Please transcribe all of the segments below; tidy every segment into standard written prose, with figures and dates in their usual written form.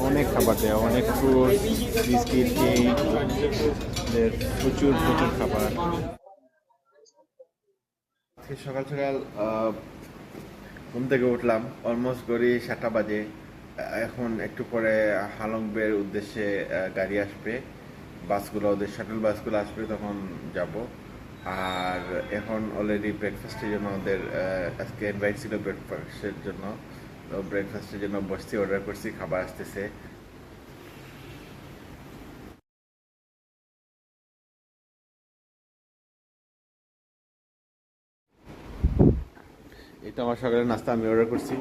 অনেক খাবার দেয়, অনেক ফ্রুট, বিস্কিট, কেক, প্রচুর প্রচুর খাবার। সকাল সকাল ঘুম থেকে উঠলাম, অলমোস্ট ঘড়ি 7টা বাজে। এখন একটু পরে হালংবের উদ্দেশ্যে গাড়ি আসবে, বাসগুলো, ওদের শাটল বাসগুলো আসবে, তখন যাব। আর এখন অলরেডি ব্রেকফাস্টের জন্য ওদের আজকে ইনভাইট ছিল ব্রেকফাস্টের জন্য, তো ব্রেকফাস্টের জন্য বসছি, অর্ডার করছি, খাবার আসতেছে। এই তো আমার সকালের নাস্তা আমি অর্ডার করছি,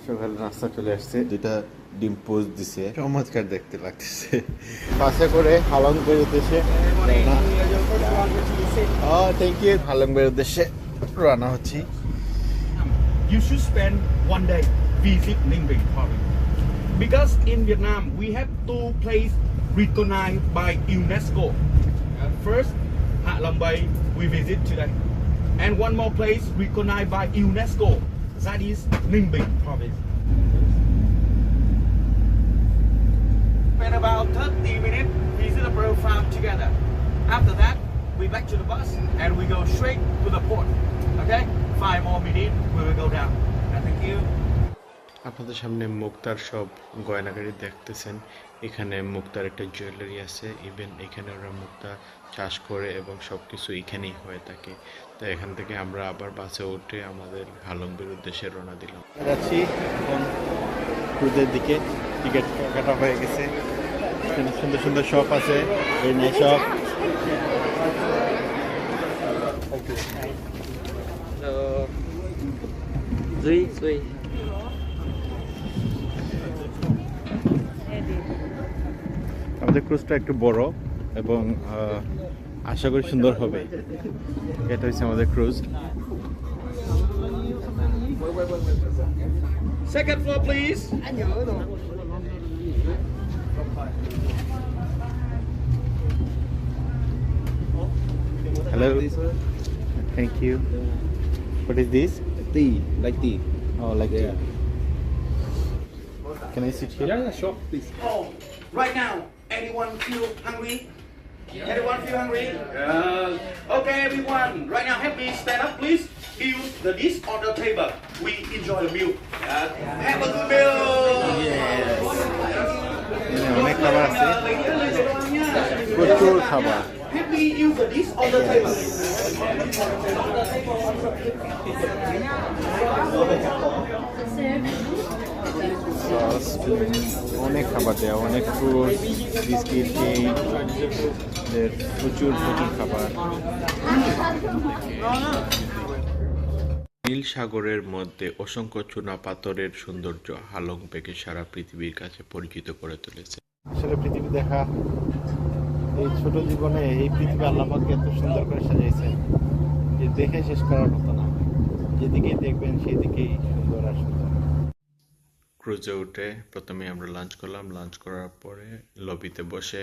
সকালের নাস্তা চলে আসছে, দুইটা ডিম পোস্ট দিছে, চমৎকার দেখতে লাগতেছে। বাসে করে হালংবের উদ্দেশ্যে থ্যাংক ইউ, হালংবের উদ্দেশ্যে রানা হচ্ছি। You should spend one day visit Ninh Bình province because in Vietnam we have two places recognized by UNESCO. First, Hạ Long Bay we visit today, and one more place recognized by UNESCO, that is Ninh Bình province. Spend about 30 minutes visit the bird farm together. After that, we back to the bus and we go straight to the port. Okay? 5 more minutes, we will go down. And thank you. আপনাদের সামনে মুক্তার সব গয়নাগাড়ি দেখতেছেন। এখানে মুক্তার একটা jewellery আছে, even এখানে ওরা মুক্তা চাষ করে এবং সব কিছু এখানেই হয়ে থাকে। তো এখান থেকে আমরা আবার বাসে উঠে আমাদের হালংবের উদ্দেশ্যে রওনা দিলাম। যাচ্ছি এখন ক্রুজের দিকে, টিকিট কাটা হয়ে গেছে, এখানে সুন্দর সুন্দর শপ আছে, এই নাই শপ। Duy আমাদের ক্রুজটা একটু বড় এবং আশা করি সুন্দর হবে। এটা হচ্ছে আমাদের cruise. Second floor, please. Hello. Thank you. What is this? Tea, like tea. Oh, like tea. Can I sit here? Yeah, sure, please. Oh, right now, anyone feel hungry? Anyone feel hungry? Okay, everyone. Right now, help me stand up, please. Use the dish on the table. We enjoy the meal. Have a good meal. Yes. অনেক খাবার আছে, প্রচুর খাবার। Help me use the dish on the table. Sauce, অনেক খাবার দেয়, অনেক fruit, biscuit, cake, প্রচুর প্রচুর খাবার। নীল সাগরের মধ্যে অসংখ্য চুনা পাথরের সৌন্দর্য হালংবেকে সারা পৃথিবীর কাছে পরিচিত করে তুলেছে। আসলে পৃথিবী দেখা, এই ছোট জীবনে এই পৃথিবী আল্লাহ পাক এত সুন্দর করে সাজাইছেন যে দেখে শেষ করার মতো না। যেদিকেই দেখবেন সেদিকেই সুন্দর আর সুন্দর। ক্রুজে উঠে প্রথমে আমরা লাঞ্চ করলাম, লাঞ্চ করার পরে লবিতে বসে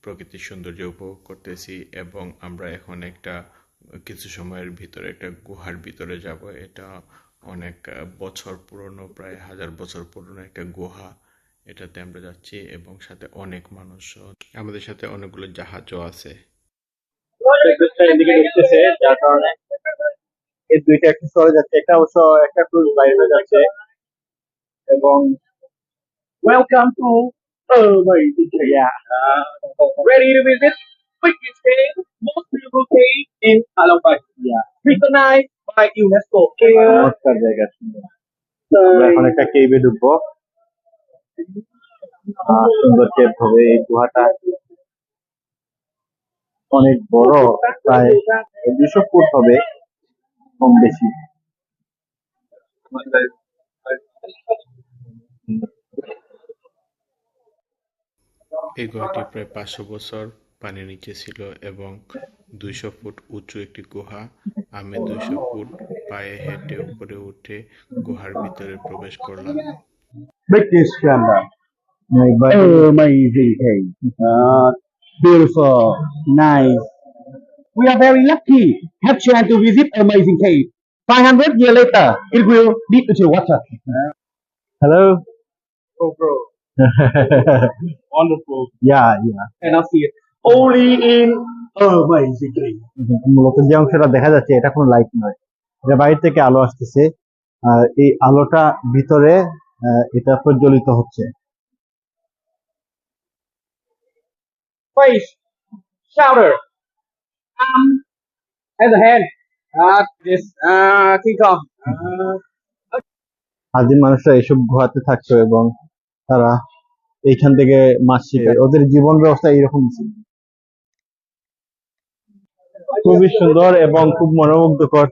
প্রকৃতির সৌন্দর্য উপভোগ করতেছি এবং আমরা এখন কিছু সময়ের ভিতরে একটা গুহার ভিতরে যাব। এটা অনেক বছর পুরনো, প্রায় 1000 বছর পুরনো একটা গুহা, এটাতে আমরা যাচ্ছি এবং সাথে অনেক মানুষ, আমাদের সাথে অনেকগুলো জাহাজও আছে। এদিকে ঢুকতেছে, যার কারণে এই দুইটা একটু সরে যাচ্ছে, একটা অবশ্য একটা ক্রুজ বাইরে যাচ্ছে। এবং Welcome to Malaysia. Ready to visit? Quickest cave, most beautiful cave in Halong Bay. Recognized by UNESCO. চমৎকার জায়গা, সুন্দর। আমরা এখন একটা কেভে ঢুকবো, সুন্দর কেভ হবে। এই গুহাটা অনেক বড়, প্রায় 200 ফুট হবে কম বেশি। এই গুহাটি প্রায় 500 বছর পানির নিচে ছিল এবং 200 ফুট উঁচু একটি গুহা। আমি 200 ফুট পায়ে হেঁটে উপরে উঠে গুহার ভিতরে প্রবেশ করলাম। British Canada. Amazing cave. Beautiful, nice. We are very lucky. Have chance to visit amazing cave. 500 years later, it will deep into water. Hello. GoPro. Wonderful. yeah. Cannot see it. Only in amazingly. মূলত যে অংশটা দেখা যাচ্ছে এটা কোনো light নয়, এটা বাইরে থেকে আলো আসতেছে, আর এই আলোটা ভিতরে এটা প্রজ্বলিত হচ্ছে। Face. Shouter. And the hand. This King Kong. আদিম মানুষরা এইসব গুহাতে থাকতো এবং তারা এইখান থেকে মাছ শিকার, ওদের জীবন ব্যবস্থা এইরকম ছিল। খুবই সুন্দর এবং খুব মনোমুগ্ধকর।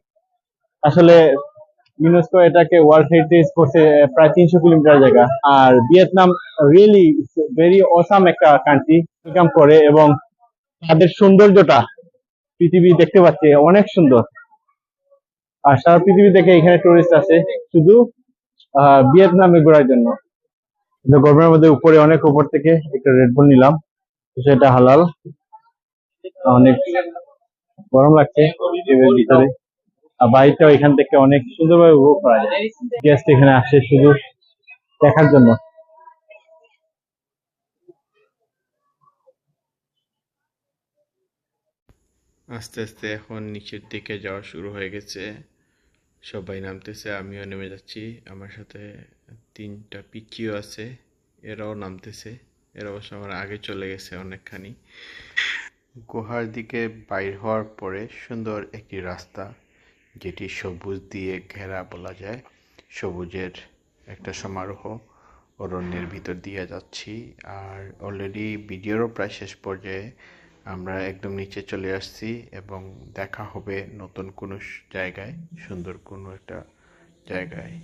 আসলে ইউনেস্কো এটাকে ওয়ার্ল্ড হেরিটেজ করছে প্রায় 300 কিলোমিটার জায়গা। আর ভিয়েতনাম রিয়েলি ভেরি অসাম একটা কান্ট্রি ইনকাম করে, এবং তাদের সৌন্দর্যটা পৃথিবী দেখতে পাচ্ছে অনেক সুন্দর। আর সারা পৃথিবী থেকে এখানে টুরিস্ট আসে শুধু ভিয়েতনামে ঘোরার জন্য। গরমের মধ্যে উপরে অনেক উপর থেকে একটা রেড বুল নিলাম, সেটা হালাল। অনেক গরম লাগছে এর ভিতরে, আর বাড়িটাও এখান থেকে অনেক সুন্দরভাবে উপভোগ করা যায়। গেস্ট এখানে আসে শুধু দেখার জন্য। আস্তে আস্তে এখন নিচের দিকে যাওয়া শুরু হয়ে গেছে, সবাই নামতেছে, আমিও নেমে যাচ্ছি। আমার সাথে 3টা পিচ্চিও আছে, এরাও নামতেছে। এরা অবশ্য আমার আগে চলে গেছে অনেকখানি। গুহার দিকে বাইর হওয়ার পরে সুন্দর একটি রাস্তা, যেটি সবুজ দিয়ে ঘেরা বলা যায়। সবুজের একটা সমারোহ, অরণ্যের ভিতর দিয়ে যাচ্ছি। আর অলরেডি ভিডিওরও প্রায় শেষ পর্যায়ে, আমরা একদম নিচে চলে আসছি এবং দেখা হবে নতুন কোনো জায়গায়, সুন্দর কোনো একটা জায়গায়।